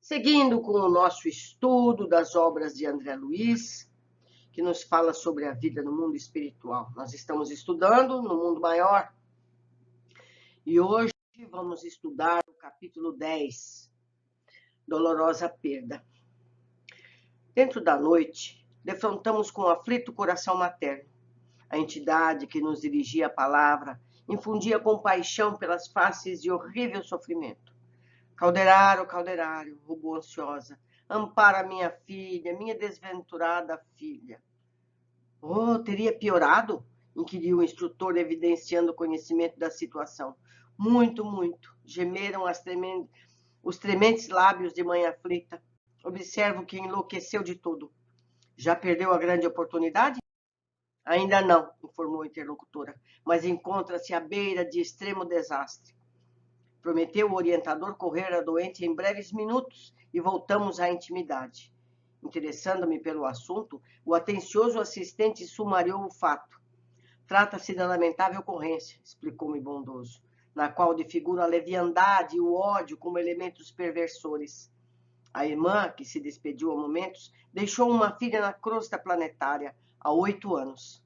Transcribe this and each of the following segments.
Seguindo com o nosso estudo das obras de André Luiz, que nos fala sobre a vida no mundo espiritual. Nós estamos estudando no mundo maior e hoje vamos estudar o capítulo 10, Dolorosa Perda. Dentro da noite, defrontamos com o aflito coração materno. A entidade que nos dirigia a palavra infundia compaixão pelas faces de horrível sofrimento. Calderário, Calderário, rogou ansiosa, ampara minha filha, minha desventurada filha. Oh, teria piorado? Inquiriu o instrutor, evidenciando o conhecimento da situação. Muito, muito, gemeram os trementes lábios de mãe aflita. Observo que enlouqueceu de todo. Já perdeu a grande oportunidade? Ainda não, informou a interlocutora, mas encontra-se à beira de extremo desastre. Prometeu o orientador correr a doente em breves minutos e voltamos à intimidade. Interessando-me pelo assunto, o atencioso assistente sumariou o fato. Trata-se da lamentável ocorrência, explicou-me bondoso, na qual defigura a leviandade e o ódio como elementos perversores. A irmã, que se despediu há momentos, deixou uma filha na crosta planetária há 8 anos.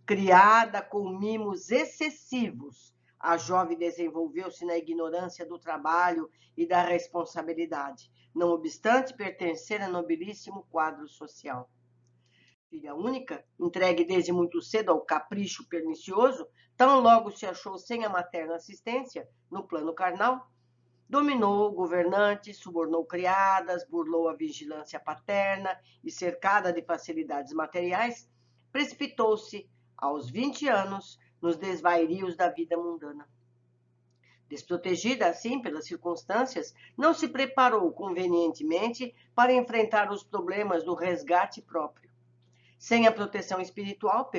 Criada com mimos excessivos, a jovem desenvolveu-se na ignorância do trabalho e da responsabilidade, não obstante pertencer a nobilíssimo quadro social. Filha única, entregue desde muito cedo ao capricho pernicioso, tão logo se achou sem a materna assistência, no plano carnal, dominou governantes, subornou criadas, burlou a vigilância paterna e, cercada de facilidades materiais, precipitou-se, aos 20 anos, nos desvairios da vida mundana. Desprotegida, assim, pelas circunstâncias, não se preparou convenientemente para enfrentar os problemas do resgate próprio. Sem a proteção espiritual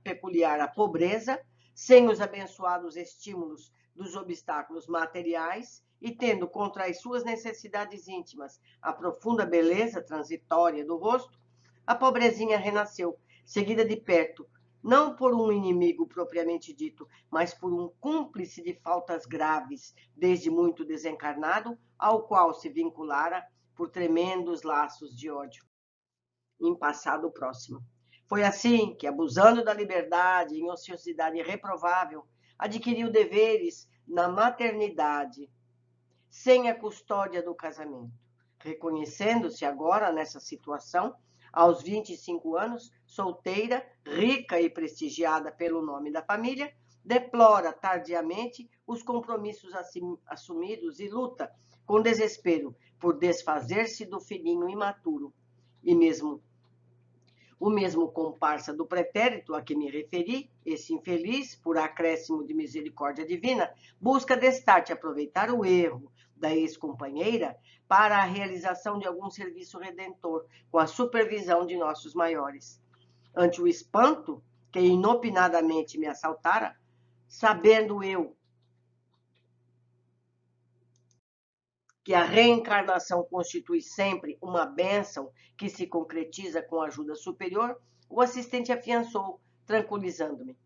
peculiar à pobreza, sem os abençoados estímulos dos obstáculos materiais e tendo contra as suas necessidades íntimas a profunda beleza transitória do rosto, a pobrezinha renasceu, seguida de perto, não por um inimigo propriamente dito, mas por um cúmplice de faltas graves, desde muito desencarnado, ao qual se vinculara por tremendos laços de ódio em passado próximo. Foi assim que, abusando da liberdade em ociosidade reprovável, adquiriu deveres na maternidade, sem a custódia do casamento. Reconhecendo-se agora nessa situação, aos 25 anos, solteira, rica e prestigiada pelo nome da família, deplora tardiamente os compromissos assumidos e luta com desespero por desfazer-se do filhinho imaturo. E o mesmo comparsa do pretérito a que me referi, esse infeliz, por acréscimo de misericórdia divina, busca destarte aproveitar o erro da ex-companheira para a realização de algum serviço redentor, com a supervisão de nossos maiores. Ante o espanto que inopinadamente me assaltara, sabendo eu que a reencarnação constitui sempre uma bênção que se concretiza com ajuda superior, o assistente afiançou, tranquilizando-me.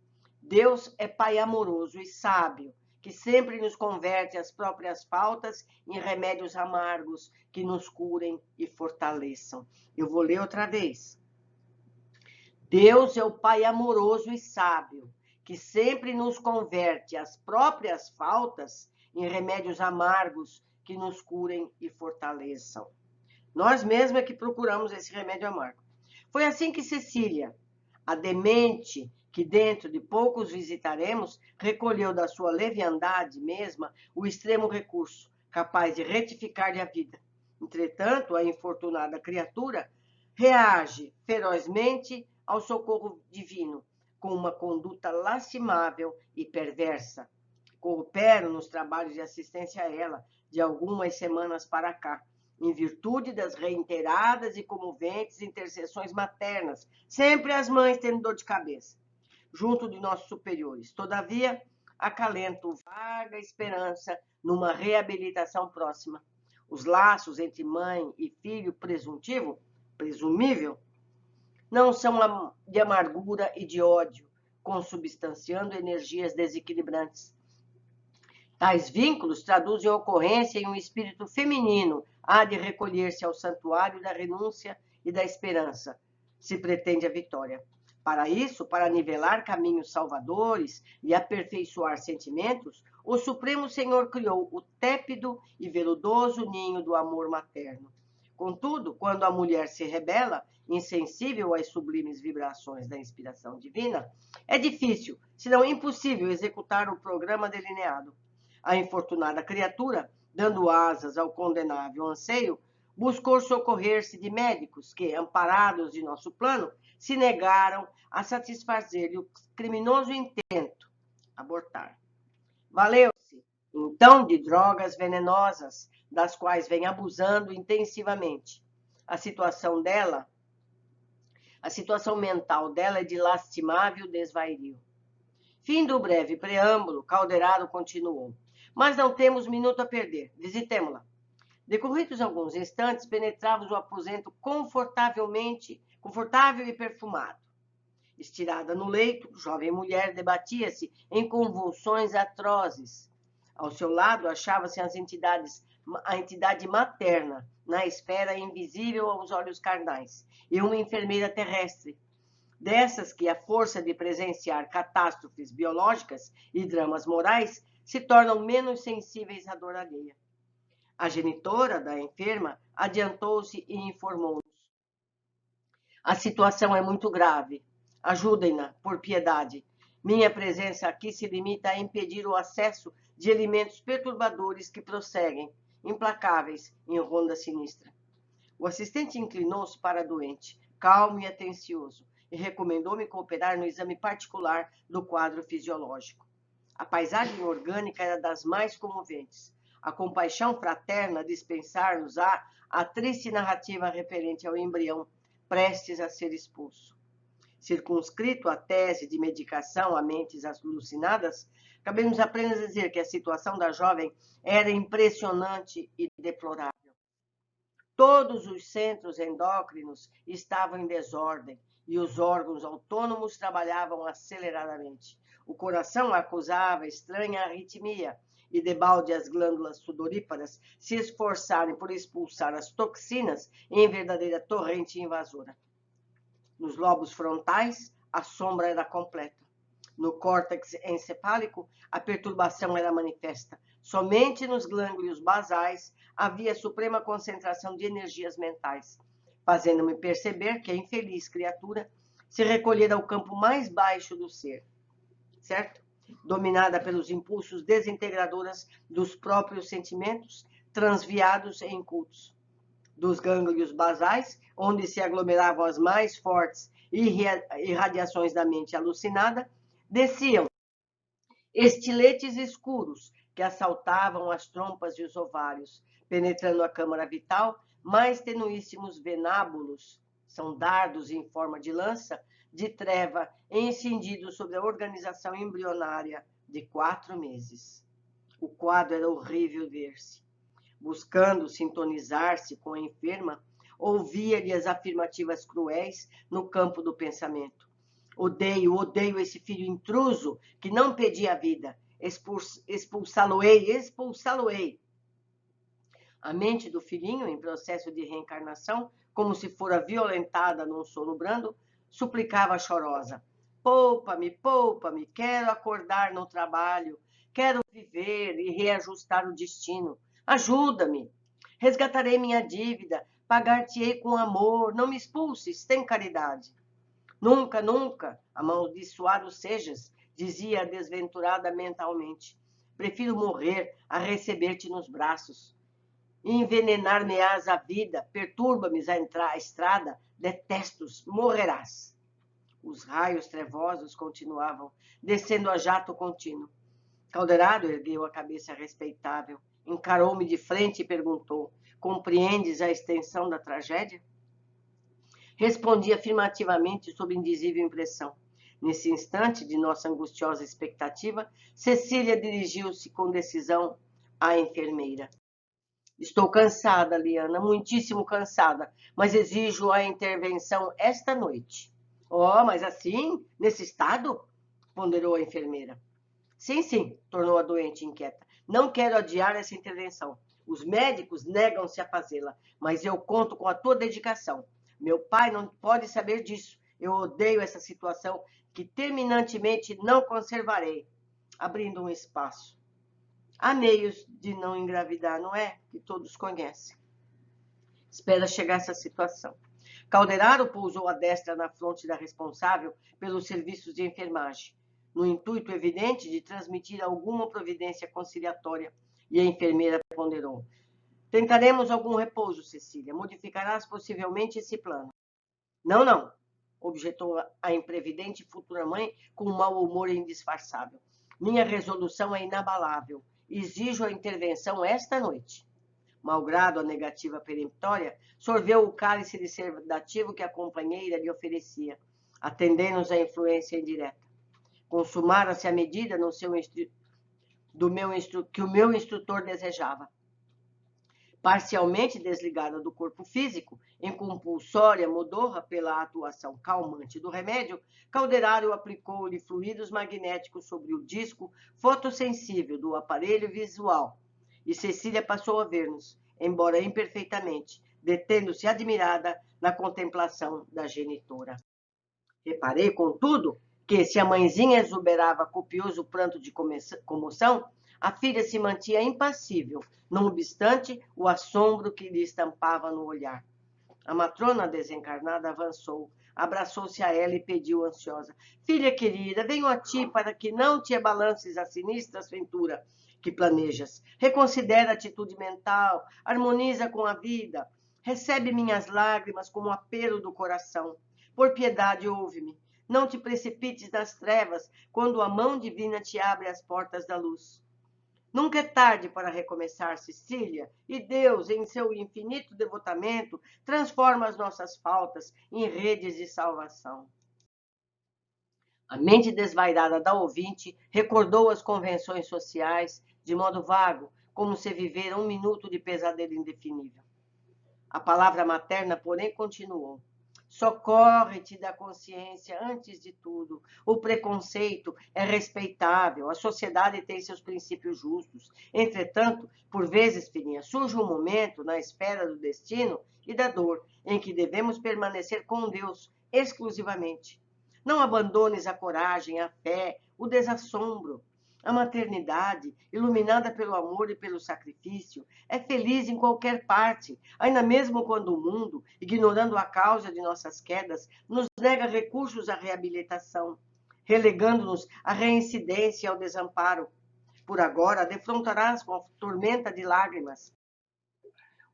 Deus é Pai amoroso e sábio, que sempre nos converte as próprias faltas em remédios amargos que nos curem e fortaleçam. Eu vou ler outra vez. Deus é o Pai amoroso e sábio, que sempre nos converte as próprias faltas em remédios amargos que nos curem e fortaleçam. Nós mesmos é que procuramos esse remédio amargo. Foi assim que Cecília, a demente que dentro de poucos visitaremos, recolheu da sua leviandade mesma o extremo recurso, capaz de retificar-lhe a vida. Entretanto, a infortunada criatura reage ferozmente ao socorro divino, com uma conduta lastimável e perversa. Coopero nos trabalhos de assistência a ela, de algumas semanas para cá, em virtude das reiteradas e comoventes intercessões maternas, sempre as mães tendo dor de cabeça, junto de nossos superiores. Todavia, acalento vaga esperança numa reabilitação próxima. Os laços entre mãe e filho presumível, não são de amargura e de ódio, consubstanciando energias desequilibrantes. Tais vínculos traduzem ocorrência em um espírito feminino, há de recolher-se ao santuário da renúncia e da esperança, se pretende a vitória. Para isso, para nivelar caminhos salvadores e aperfeiçoar sentimentos, o Supremo Senhor criou o tépido e veludoso ninho do amor materno. Contudo, quando a mulher se rebela, insensível às sublimes vibrações da inspiração divina, é difícil, se não impossível, executar o programa delineado. A infortunada criatura, dando asas ao condenável anseio, buscou socorrer-se de médicos que, amparados de nosso plano, se negaram a satisfazer-lhe o criminoso intento, abortar. Valeu-se, então, de drogas venenosas, das quais vem abusando intensivamente. A situação mental dela é de lastimável desvario. Fim do breve preâmbulo, Calderaro continuou. Mas não temos minuto a perder. Visitemo-la. Decorridos alguns instantes, penetrávamos o aposento confortável e perfumado. Estirada no leito, jovem mulher debatia-se em convulsões atrozes. Ao seu lado achava-se a entidade materna, na esfera invisível aos olhos carnais, e uma enfermeira terrestre, dessas que, à força de presenciar catástrofes biológicas e dramas morais, se tornam menos sensíveis à dor alheia. A genitora da enferma adiantou-se e informou-nos. A situação é muito grave. Ajudem-na, por piedade. Minha presença aqui se limita a impedir o acesso de elementos perturbadores que prosseguem, implacáveis, em ronda sinistra. O assistente inclinou-se para a doente, calmo e atencioso, e recomendou-me cooperar no exame particular do quadro fisiológico. A paisagem orgânica era das mais comoventes. A compaixão fraterna dispensar-nos-á a triste narrativa referente ao embrião, prestes a ser expulso. Circunscrito a tese de medicação a mentes alucinadas, cabemos apenas dizer que a situação da jovem era impressionante e deplorável. Todos os centros endócrinos estavam em desordem e os órgãos autônomos trabalhavam aceleradamente. O coração acusava estranha arritmia e, debalde, as glândulas sudoríparas se esforçarem por expulsar as toxinas em verdadeira torrente invasora. Nos lobos frontais, a sombra era completa. No córtex encefálico, a perturbação era manifesta. Somente nos gânglios basais havia suprema concentração de energias mentais, fazendo-me perceber que a infeliz criatura se recolhera ao campo mais baixo do ser, certo? Dominada pelos impulsos desintegradores dos próprios sentimentos, transviados em cultos. Dos gânglios basais, onde se aglomeravam as mais fortes irradiações da mente alucinada, desciam estiletes escuros que assaltavam as trompas e os ovários, penetrando a câmara vital, mais tenuíssimos venábulos, são dardos em forma de lança, de treva encendidos sobre a organização embrionária de 4 meses. O quadro era horrível ver-se. Buscando sintonizar-se com a enferma, ouvia-lhe as afirmativas cruéis no campo do pensamento. Odeio esse filho intruso que não pedia a vida. Expulsá-lo-ei. A mente do filhinho, em processo de reencarnação, como se fora violentada num sono brando, suplicava chorosa. Poupa-me, quero acordar no trabalho, quero viver e reajustar o destino. Ajuda-me, resgatarei minha dívida, pagar-te-ei com amor, não me expulses, tem caridade. Nunca, amaldiçoado sejas, dizia a desventurada mentalmente. Prefiro morrer a receber-te nos braços. Envenenar-me-ás a vida, perturba-me a estrada, detestos, morrerás. Os raios trevosos continuavam, descendo a jato contínuo. Calderaro ergueu a cabeça respeitável, encarou-me de frente e perguntou: compreendes a extensão da tragédia? Respondi afirmativamente sob indizível impressão. Nesse instante de nossa angustiosa expectativa, Cecília dirigiu-se com decisão à enfermeira. Estou cansada, Liana, muitíssimo cansada, mas exijo a intervenção esta noite. Oh, mas assim, nesse estado? Ponderou a enfermeira. Sim, tornou a doente inquieta. Não quero adiar essa intervenção. Os médicos negam-se a fazê-la, mas eu conto com a tua dedicação. Meu pai não pode saber disso. Eu odeio essa situação que terminantemente não conservarei. Abrindo um espaço. Há meios de não engravidar, não é? Que todos conhecem. Espera chegar essa situação. Calderaro pousou a destra na fronte da responsável pelos serviços de enfermagem, no intuito evidente de transmitir alguma providência conciliatória, e a enfermeira ponderou. Tentaremos algum repouso, Cecília. Modificarás possivelmente esse plano. Não, não, objetou a imprevidente futura mãe com um mau humor indisfarçável. Minha resolução é inabalável. Exijo a intervenção esta noite. Malgrado a negativa peremptória, sorveu o cálice de sedativo que a companheira lhe oferecia, atendendo-nos à influência indireta. Consumara-se a medida no seu que o meu instrutor desejava. Parcialmente desligada do corpo físico, em compulsória modorra pela atuação calmante do remédio, Calderaro aplicou-lhe fluidos magnéticos sobre o disco fotossensível do aparelho visual, e Cecília passou a ver-nos, embora imperfeitamente, detendo-se admirada na contemplação da genitora. Reparei, contudo, que, se a mãezinha exuberava copioso pranto de comoção, a filha se mantinha impassível, não obstante o assombro que lhe estampava no olhar. A matrona desencarnada avançou, abraçou-se a ela e pediu ansiosa: Filha querida, venho a ti para que não te abalances a sinistra aventura que planejas. Reconsidera a atitude mental, harmoniza com a vida, recebe minhas lágrimas como apelo do coração. Por piedade, ouve-me. Não te precipites nas trevas quando a mão divina te abre as portas da luz. Nunca é tarde para recomeçar, Cecília, e Deus, em seu infinito devotamento, transforma as nossas faltas em redes de salvação. A mente desvairada da ouvinte recordou as convenções sociais de modo vago, como se vivera um minuto de pesadelo indefinível. A palavra materna, porém, continuou. Socorre-te da consciência antes de tudo. O preconceito é respeitável, a sociedade tem seus princípios justos. Entretanto, por vezes, filhinha, surge um momento na esfera do destino e da dor em que devemos permanecer com Deus exclusivamente. Não abandones a coragem, a fé, o desassombro. A maternidade, iluminada pelo amor e pelo sacrifício, é feliz em qualquer parte, ainda mesmo quando o mundo, ignorando a causa de nossas quedas, nos nega recursos à reabilitação, relegando-nos à reincidência e ao desamparo. Por agora, defrontarás com a tormenta de lágrimas.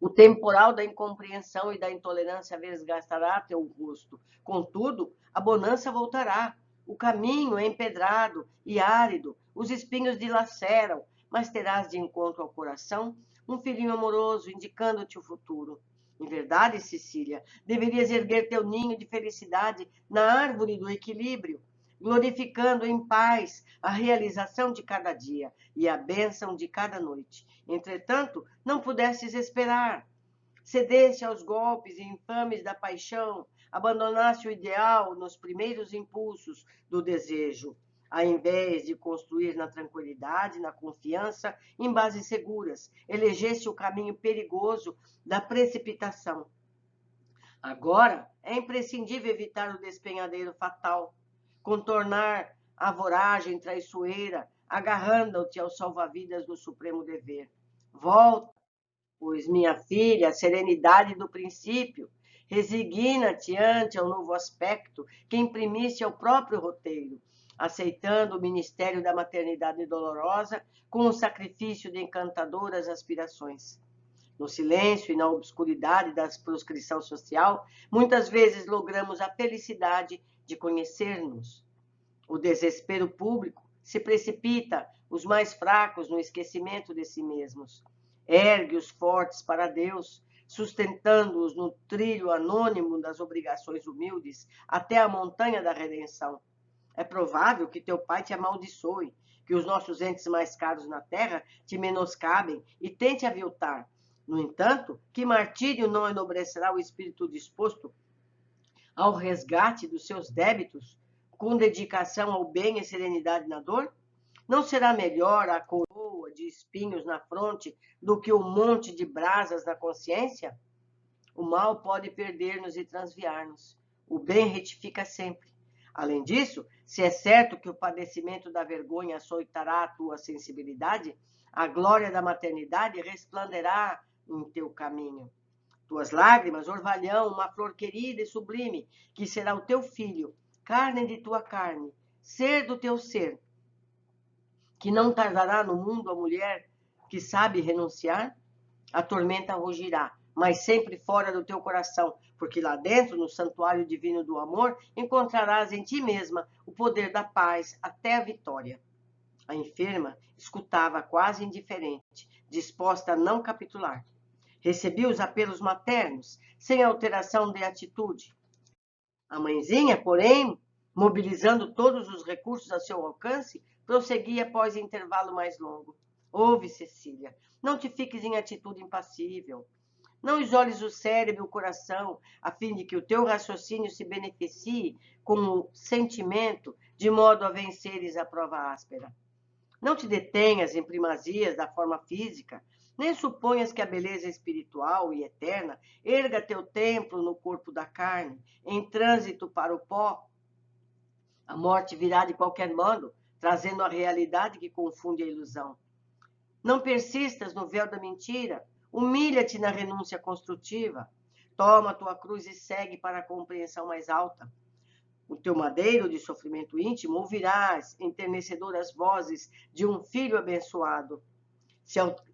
O temporal da incompreensão e da intolerância desgastará teu rosto. Contudo, a bonança voltará. O caminho é empedrado e árido, os espinhos dilaceram, mas terás de encontro ao coração um filhinho amoroso indicando-te o futuro. Em verdade, Cecília, deverias erguer teu ninho de felicidade na árvore do equilíbrio, glorificando em paz a realização de cada dia e a bênção de cada noite. Entretanto, não pudesses esperar. Cedeste aos golpes infames da paixão, abandonaste o ideal nos primeiros impulsos do desejo, ao invés de construir na tranquilidade, na confiança, em bases seguras, elegeste o caminho perigoso da precipitação. Agora, é imprescindível evitar o despenhadeiro fatal, contornar a voragem traiçoeira, agarrando-te ao salva-vidas do supremo dever. Volta, pois, minha filha, a serenidade do princípio. Resigna-te ante ao novo aspecto que imprimiste ao próprio roteiro, aceitando o ministério da maternidade dolorosa com o sacrifício de encantadoras aspirações. No silêncio e na obscuridade da proscrição social, muitas vezes logramos a felicidade de conhecer-nos. O desespero público se precipita os mais fracos no esquecimento de si mesmos. Ergue os fortes para Deus, sustentando-os no trilho anônimo das obrigações humildes até a montanha da redenção. É provável que teu pai te amaldiçoe, que os nossos entes mais caros na terra te menoscabem e tente aviltar. No entanto, que martírio não enobrecerá o espírito disposto ao resgate dos seus débitos, com dedicação ao bem e serenidade na dor? Não será melhor a coroa coroa de espinhos na fronte do que um monte de brasas na consciência? O mal pode perder-nos e transviar-nos. O bem retifica sempre. Além disso, se é certo que o padecimento da vergonha açoitará a tua sensibilidade, a glória da maternidade resplanderá em teu caminho. Tuas lágrimas orvalhão uma flor querida e sublime, que será o teu filho, carne de tua carne, ser do teu ser, que não tardará no mundo a mulher que sabe renunciar. A tormenta rugirá, mas sempre fora do teu coração, porque lá dentro, no santuário divino do amor, encontrarás em ti mesma o poder da paz até a vitória. A enferma escutava quase indiferente, disposta a não capitular. Recebia os apelos maternos, sem alteração de atitude. A mãezinha, porém, mobilizando todos os recursos a seu alcance, prosseguia após intervalo mais longo. Ouve, Cecília, não te fiques em atitude impassível. Não isoles o cérebro e o coração, a fim de que o teu raciocínio se beneficie com o sentimento, de modo a venceres a prova áspera. Não te detenhas em primazias da forma física, nem suponhas que a beleza espiritual e eterna erga teu templo no corpo da carne, em trânsito para o pó. A morte virá de qualquer modo, trazendo a realidade que confunde a ilusão. Não persistas no véu da mentira, humilha-te na renúncia construtiva. Toma a tua cruz e segue para a compreensão mais alta. O teu madeiro de sofrimento íntimo ouvirás enternecedoras vozes de um filho abençoado.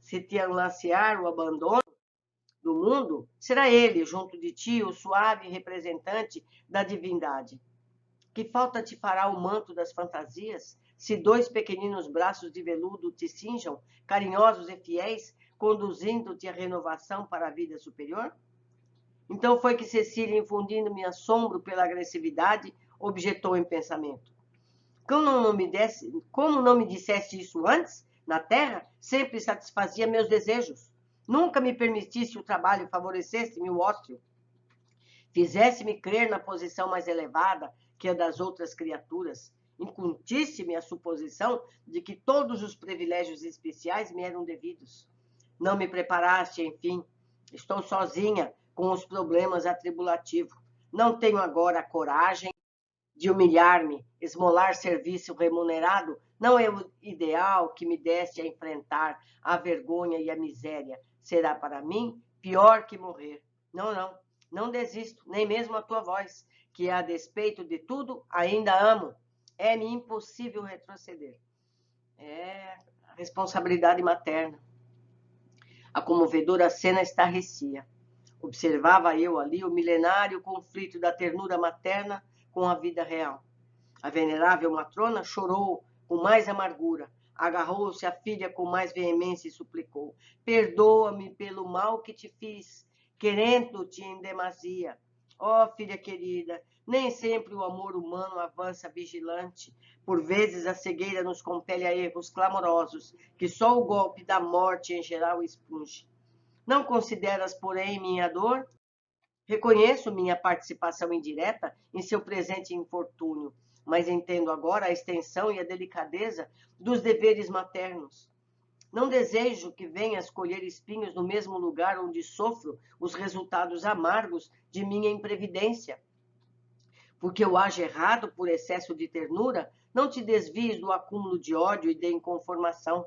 Se te anunciar o abandono do mundo, será ele, junto de ti, o suave representante da divindade. Que falta te fará o manto das fantasias, se dois pequeninos braços de veludo te cinjam, carinhosos e fiéis, conduzindo-te à renovação para a vida superior? Então foi que Cecília, infundindo-me assombro pela agressividade, objetou em pensamento. Como não me disseste isso antes? Na terra, sempre satisfazia meus desejos. Nunca me permitisse o trabalho e favorecesse-me o ócio. Fizesse-me crer na posição mais elevada que a das outras criaturas. Incutisse-me a suposição de que todos os privilégios especiais me eram devidos. Não me preparaste, enfim. Estou sozinha com os problemas atribulativos. Não tenho agora a coragem de humilhar-me, esmolar serviço remunerado, não é o ideal que me deste a enfrentar a vergonha e a miséria. Será para mim pior que morrer. Não desisto, nem mesmo a tua voz, que a despeito de tudo ainda amo. É-me impossível retroceder. É a responsabilidade materna. A comovedora cena estarrecia. Observava eu ali o milenário conflito da ternura materna com a vida real. A venerável matrona chorou com mais amargura, agarrou-se à filha com mais veemência e suplicou: perdoa-me pelo mal que te fiz, querendo-te em demasia. Ó, filha querida, nem sempre o amor humano avança vigilante. Por vezes a cegueira nos compele a erros clamorosos, que só o golpe da morte em geral expunge. Não consideras, porém, minha dor? Reconheço minha participação indireta em seu presente infortúnio, mas entendo agora a extensão e a delicadeza dos deveres maternos. Não desejo que venhas colher espinhos no mesmo lugar onde sofro os resultados amargos de minha imprevidência. Porque eu ajo errado por excesso de ternura, não te desvies do acúmulo de ódio e de inconformação.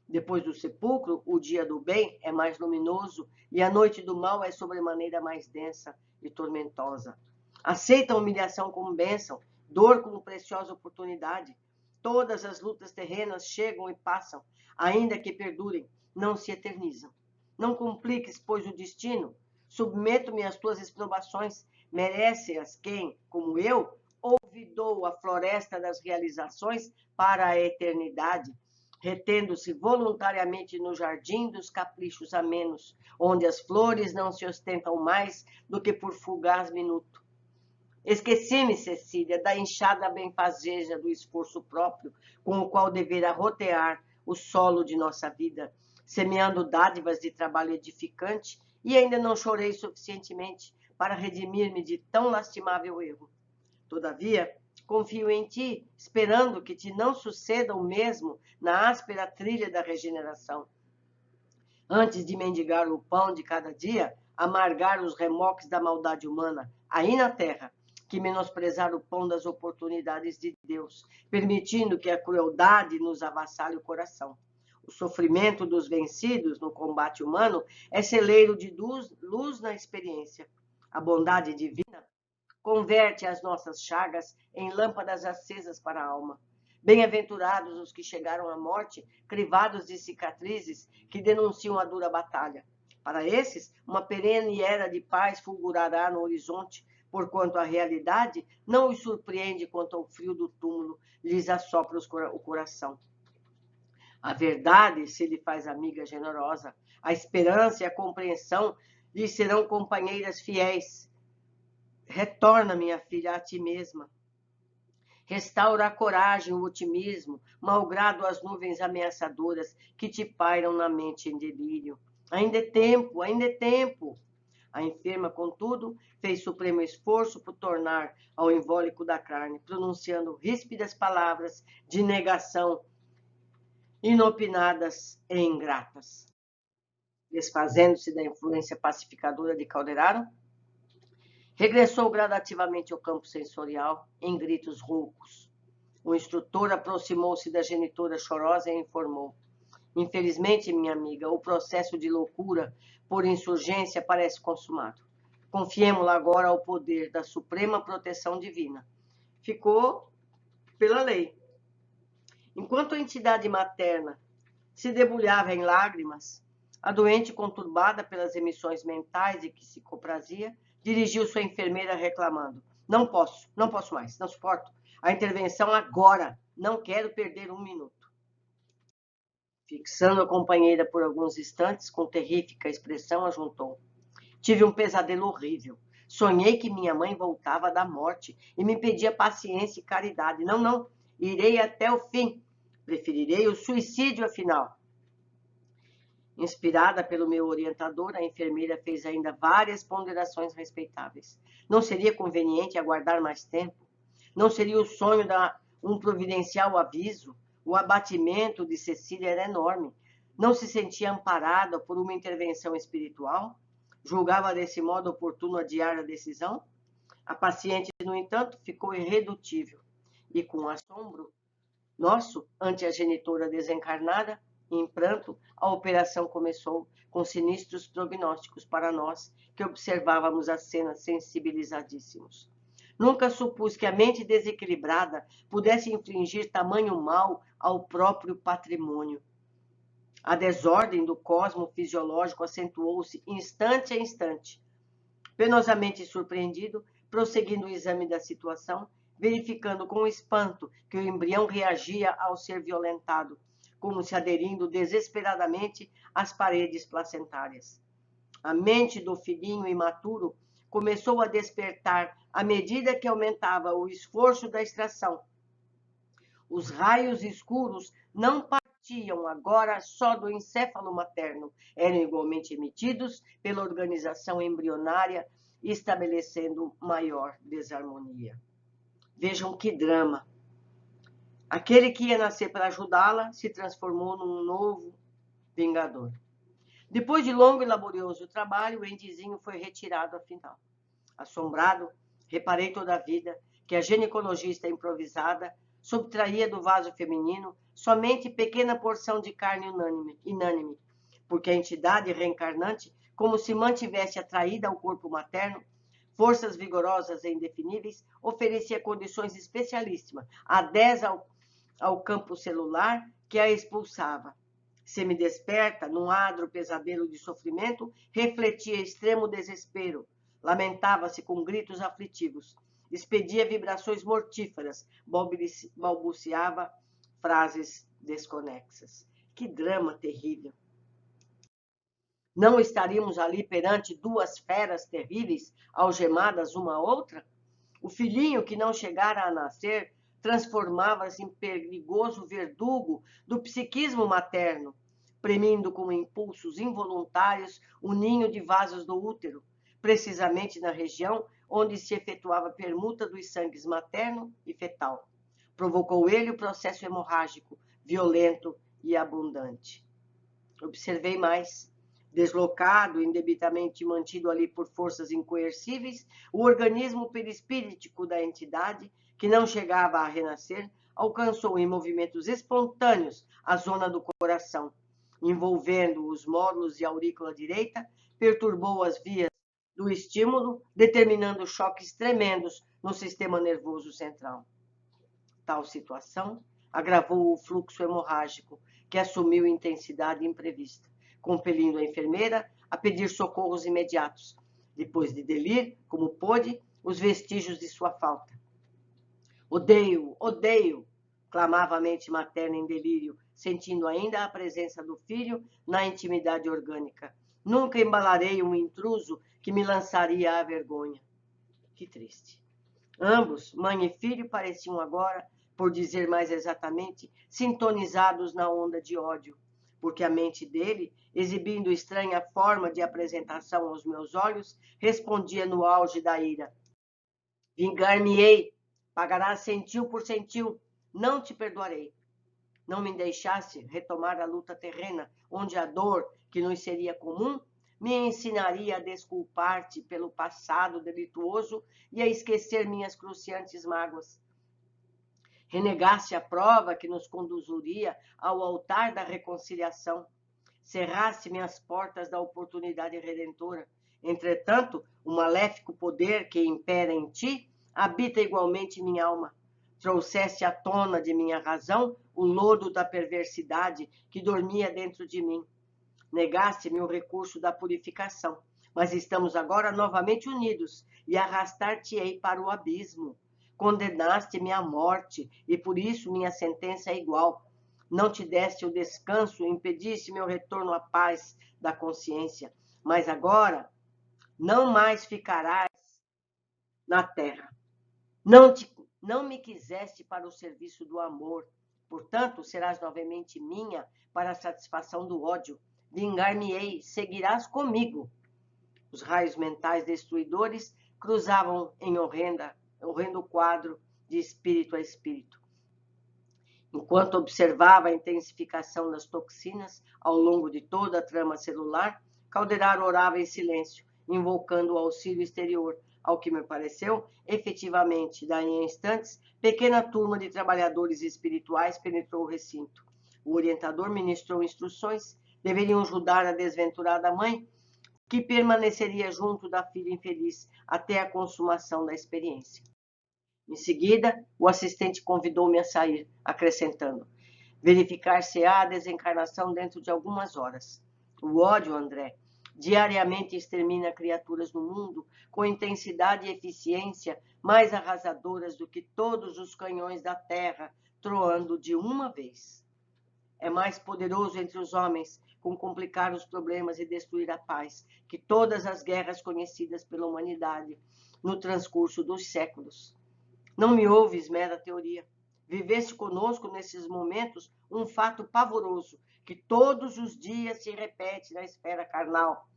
Depois do sepulcro, o dia do bem é mais luminoso e a noite do mal é sobremaneira mais densa e tormentosa. Aceita a humilhação como bênção, dor como preciosa oportunidade. Todas as lutas terrenas chegam e passam, ainda que perdurem, não se eternizam. Não compliques, pois, o destino. Submeto-me às tuas exprovações. Merece-as quem, como eu, olvidou a floresta das realizações para a eternidade, retendo-se voluntariamente no jardim dos caprichos amenos, onde as flores não se ostentam mais do que por fugaz minuto. Esqueci-me, Cecília, da enxada benfazeja do esforço próprio, com o qual deverá rotear o solo de nossa vida, semeando dádivas de trabalho edificante, e ainda não chorei suficientemente para redimir-me de tão lastimável erro. Todavia, Confio em ti, esperando que te não suceda o mesmo na áspera trilha da regeneração. Antes de mendigar o pão de cada dia, amargar os remoques da maldade humana, aí na terra, que menosprezar o pão das oportunidades de Deus, permitindo que a crueldade nos avassale o coração. O sofrimento dos vencidos no combate humano é celeiro de luz na experiência. A bondade divina converte as nossas chagas em lâmpadas acesas para a alma. Bem-aventurados os que chegaram à morte, crivados de cicatrizes que denunciam a dura batalha. Para esses, uma perene era de paz fulgurará no horizonte, porquanto a realidade não os surpreende quanto ao frio do túmulo lhes assopra o coração. A verdade se lhe faz amiga generosa, a esperança e a compreensão lhe serão companheiras fiéis. Retorna, minha filha, a ti mesma. Restaura a coragem, o otimismo, malgrado as nuvens ameaçadoras que te pairam na mente em delírio. Ainda é tempo, ainda é tempo. A enferma, contudo, fez supremo esforço por tornar ao invólico da carne, pronunciando ríspidas palavras de negação, inopinadas e ingratas. Desfazendo-se da influência pacificadora de Calderaro, regressou gradativamente ao campo sensorial, em gritos roucos. O instrutor aproximou-se da genitora chorosa e informou: infelizmente, minha amiga, o processo de loucura por insurgência parece consumado. Confiemo-la agora ao poder da suprema proteção divina. Ficou pela lei. Enquanto a entidade materna se debulhava em lágrimas, a doente, conturbada pelas emissões mentais de que se comprazia, dirigiu-se à enfermeira reclamando: não posso mais, não suporto. A intervenção agora, não quero perder um minuto. Fixando a companheira por alguns instantes, com terrífica expressão, ajuntou: tive um pesadelo horrível. Sonhei que minha mãe voltava da morte e me pedia paciência e caridade. Não, irei até o fim. Preferirei o suicídio, afinal. Inspirada pelo meu orientador, a enfermeira fez ainda várias ponderações respeitáveis. Não seria conveniente aguardar mais tempo? Não seria o sonho dar um providencial aviso? O abatimento de Cecília era enorme. Não se sentia amparada por uma intervenção espiritual? Julgava desse modo oportuno adiar a decisão? A paciente, no entanto, ficou irredutível. E com assombro nosso, ante a genitora desencarnada, em pranto, a operação começou, com sinistros prognósticos para nós, que observávamos a cena sensibilizadíssimos. Nunca supus que a mente desequilibrada pudesse infligir tamanho mal ao próprio patrimônio. A desordem do cosmo fisiológico acentuou-se instante a instante. Penosamente surpreendido, prosseguindo o exame da situação, verificando com espanto que o embrião reagia ao ser violentado, como se aderindo desesperadamente às paredes placentárias. A mente do filhinho imaturo começou a despertar à medida que aumentava o esforço da extração. Os raios escuros não partiam agora só do encéfalo materno, eram igualmente emitidos pela organização embrionária, estabelecendo maior desarmonia. Vejam que drama! Aquele que ia nascer para ajudá-la se transformou num novo vingador. Depois de longo e laborioso trabalho, o endizinho foi retirado afinal. Assombrado, reparei toda a vida que a ginecologista improvisada subtraía do vaso feminino somente pequena porção de carne inânime, porque a entidade reencarnante, como se mantivesse atraída ao corpo materno, forças vigorosas e indefiníveis, oferecia condições especialíssimas, adesas ao campo celular que a expulsava. Semidesperta, num adro pesadelo de sofrimento, refletia extremo desespero, lamentava-se com gritos aflitivos, expedia vibrações mortíferas, balbuciava frases desconexas. Que drama terrível! Não estaríamos ali perante duas feras terríveis, algemadas uma à outra? O filhinho que não chegara a nascer transformava-se em perigoso verdugo do psiquismo materno, premindo com impulsos involuntários o ninho de vasos do útero, precisamente na região onde se efetuava a permuta dos sangues materno e fetal. Provocou ele o processo hemorrágico, violento e abundante. Observei mais. Deslocado, indebitamente mantido ali por forças incoercíveis, o organismo perispíritico da entidade, que não chegava a renascer, alcançou em movimentos espontâneos a zona do coração, envolvendo os módulos e a aurícula direita, perturbou as vias do estímulo, determinando choques tremendos no sistema nervoso central. Tal situação agravou o fluxo hemorrágico, que assumiu intensidade imprevista, compelindo a enfermeira a pedir socorros imediatos, depois de delir, como pôde, os vestígios de sua falta. Odeio, odeio, clamava a mente materna em delírio, sentindo ainda a presença do filho na intimidade orgânica. Nunca embalarei um intruso que me lançaria à vergonha. Que triste. Ambos, mãe e filho, pareciam agora, por dizer mais exatamente, sintonizados na onda de ódio, porque a mente dele, exibindo estranha forma de apresentação aos meus olhos, respondia no auge da ira. Vingar-me-ei, pagarás centil por centil, não te perdoarei. Não me deixasse retomar a luta terrena, onde a dor, que nos seria comum, me ensinaria a desculpar-te pelo passado delituoso e a esquecer minhas cruciantes mágoas. Renegasse a prova que nos conduziria ao altar da reconciliação, cerrasse-me as portas da oportunidade redentora. Entretanto, o maléfico poder que impera em ti habita igualmente minha alma. Trouxeste à tona de minha razão o lodo da perversidade que dormia dentro de mim. Negaste-me o recurso da purificação, mas estamos agora novamente unidos e arrastar-te-ei para o abismo. Condenaste-me à morte, e por isso minha sentença é igual. Não te deste o descanso, impediste meu retorno à paz da consciência, mas agora não mais ficarás na terra. Não me quiseste para o serviço do amor, portanto serás novamente minha para a satisfação do ódio. Vingar-me-ei, seguirás comigo. Os raios mentais destruidores cruzavam em horrendo quadro de espírito a espírito. Enquanto observava a intensificação das toxinas ao longo de toda a trama celular, Calderaro orava em silêncio, invocando o auxílio exterior. Ao que me pareceu, efetivamente, daí a instantes, pequena turma de trabalhadores espirituais penetrou o recinto. O orientador ministrou instruções, deveriam ajudar a desventurada mãe, que permaneceria junto da filha infeliz até a consumação da experiência. Em seguida, o assistente convidou-me a sair, acrescentando: verificar-se-á a desencarnação dentro de algumas horas. O ódio, André, diariamente extermina criaturas no mundo com intensidade e eficiência mais arrasadoras do que todos os canhões da terra troando de uma vez. É mais poderoso entre os homens com complicar os problemas e destruir a paz que todas as guerras conhecidas pela humanidade no transcurso dos séculos. Não me ouves, mera teoria. Viveste conosco nesses momentos um fato pavoroso que todos os dias se repete na esfera carnal.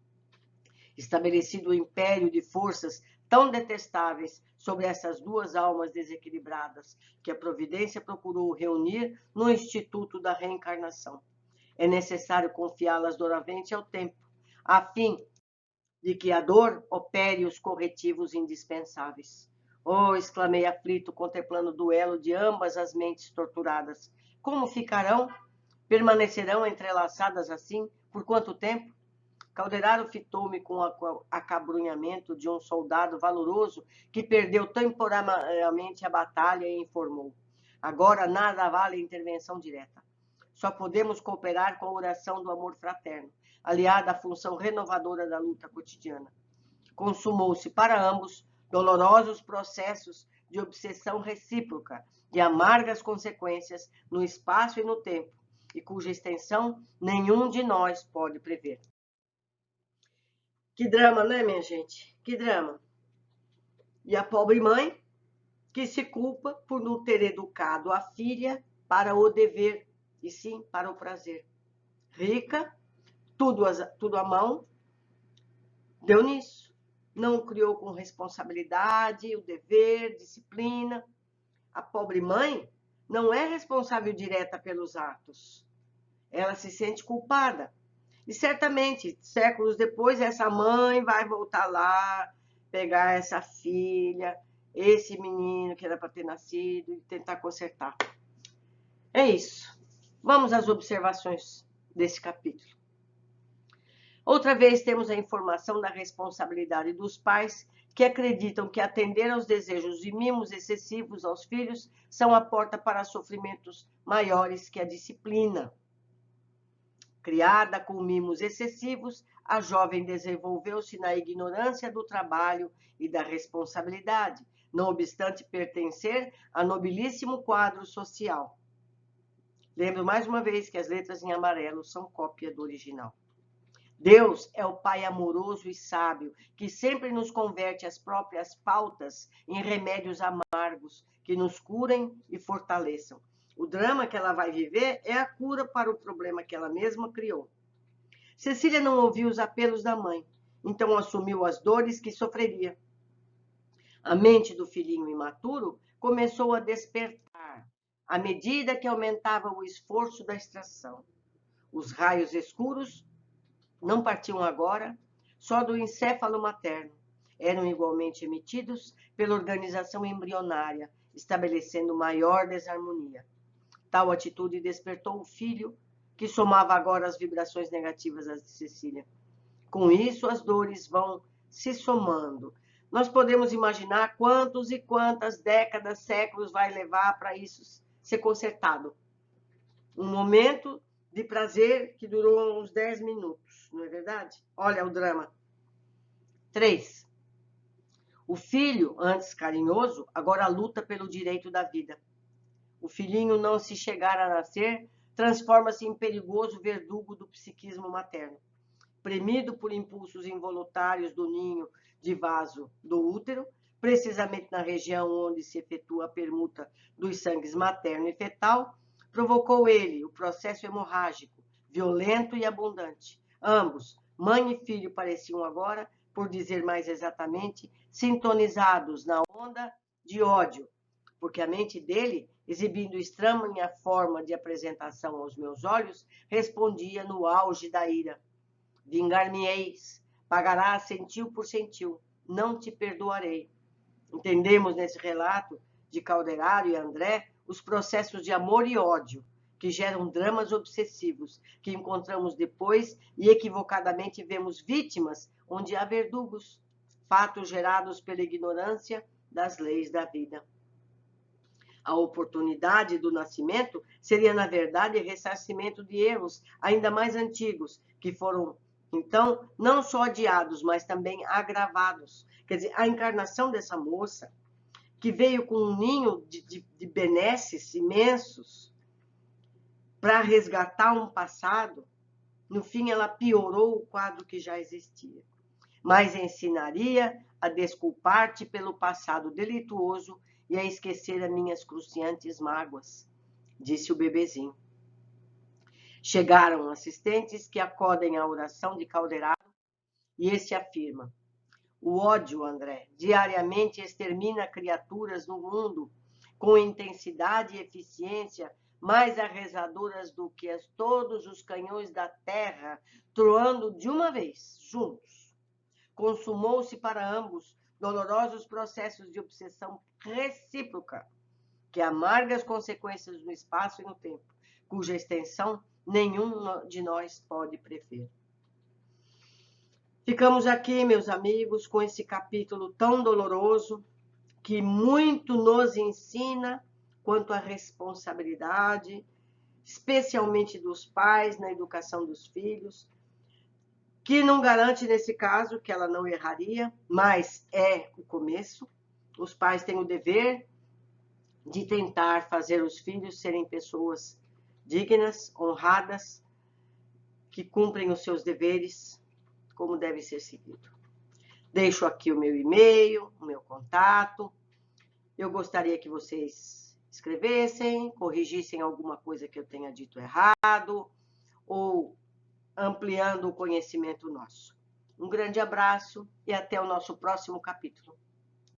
Estabelecido o império de forças tão detestáveis sobre essas duas almas desequilibradas, que a providência procurou reunir no Instituto da Reencarnação. É necessário confiá-las doravante ao tempo, a fim de que a dor opere os corretivos indispensáveis. Oh, exclamei aflito, contemplando o duelo de ambas as mentes torturadas. Como ficarão? Permanecerão entrelaçadas assim? Por quanto tempo? Calderaro fitou-me com o acabrunhamento de um soldado valoroso que perdeu temporariamente a batalha e informou: agora nada vale a intervenção direta. Só podemos cooperar com a oração do amor fraterno, aliada à função renovadora da luta cotidiana. Consumou-se para ambos dolorosos processos de obsessão recíproca, de amargas consequências no espaço e no tempo, e cuja extensão nenhum de nós pode prever. Que drama, né, minha gente? Que drama. E a pobre mãe, que se culpa por não ter educado a filha para o dever, e sim para o prazer. Rica, tudo à mão, deu nisso. não o criou com responsabilidade, o dever, disciplina. A pobre mãe não é responsável direta pelos atos. Ela se sente culpada. E certamente, séculos depois, essa mãe vai voltar lá, pegar essa filha, esse menino que era para ter nascido e tentar consertar. É isso. Vamos às observações desse capítulo. Outra vez temos a informação da responsabilidade dos pais que acreditam que atender aos desejos e mimos excessivos aos filhos são a porta para sofrimentos maiores que a disciplina. Criada com mimos excessivos, a jovem desenvolveu-se na ignorância do trabalho e da responsabilidade, não obstante pertencer a nobilíssimo quadro social. Lembro mais uma vez que as letras em amarelo são cópia do original. Deus é o Pai amoroso e sábio, que sempre nos converte as próprias faltas em remédios amargos, que nos curem e fortaleçam. O drama que ela vai viver é a cura para o problema que ela mesma criou. Cecília não ouviu os apelos da mãe, então assumiu as dores que sofreria. A mente do filhinho imaturo começou a despertar, à medida que aumentava o esforço da extração. Os raios escuros não partiam agora só do encéfalo materno. Eram igualmente emitidos pela organização embrionária, estabelecendo maior desarmonia. Tal atitude despertou o filho, que somava agora as vibrações negativas às de Cecília. Com isso, as dores vão se somando. Nós podemos imaginar quantos e quantas décadas, séculos vai levar para isso ser consertado. Um momento de prazer que durou uns 10 minutos, não é verdade? Olha o drama. 3. O filho, antes carinhoso, agora luta pelo direito da vida. O filhinho, não se chegar a nascer, transforma-se em perigoso verdugo do psiquismo materno. Premido por impulsos involuntários do ninho de vaso do útero, precisamente na região onde se efetua a permuta dos sangues materno e fetal, provocou ele o processo hemorrágico, violento e abundante. Ambos, mãe e filho, pareciam agora, por dizer mais exatamente, sintonizados na onda de ódio, porque a mente dele, exibindo estranha forma de apresentação aos meus olhos, respondia no auge da ira. Vingar-me-eis, pagarás centil por centil, não te perdoarei. Entendemos nesse relato de Calderaro e André os processos de amor e ódio que geram dramas obsessivos que encontramos depois e equivocadamente vemos vítimas onde há verdugos, fatos gerados pela ignorância das leis da vida. A oportunidade do nascimento seria, na verdade, ressarcimento de erros ainda mais antigos, que foram, então, não só adiados, mas também agravados. Quer dizer, a encarnação dessa moça, que veio com um ninho de benesses imensos para resgatar um passado, no fim ela piorou o quadro que já existia. Mas ensinaria a desculpar-te pelo passado delituoso e a esquecer as minhas cruciantes mágoas, disse o bebezinho. Chegaram assistentes que acodem a oração de Calderaro e este afirma: o ódio, André, diariamente extermina criaturas no mundo com intensidade e eficiência mais arrasadoras do que todos os canhões da terra troando de uma vez, juntos. Consumou-se para ambos dolorosos processos de obsessão recíproca, que amarga as consequências no espaço e no tempo, cuja extensão nenhum de nós pode prever. Ficamos aqui, meus amigos, com esse capítulo tão doloroso, que muito nos ensina quanto à responsabilidade, especialmente dos pais na educação dos filhos, que não garante, nesse caso, que ela não erraria, mas é o começo. Os pais têm o dever de tentar fazer os filhos serem pessoas dignas, honradas, que cumprem os seus deveres como deve ser seguido. Deixo aqui o meu e-mail, o meu contato. Eu gostaria que vocês escrevessem, corrigissem alguma coisa que eu tenha dito errado, ou ampliando o conhecimento nosso. Um grande abraço e até o nosso próximo capítulo.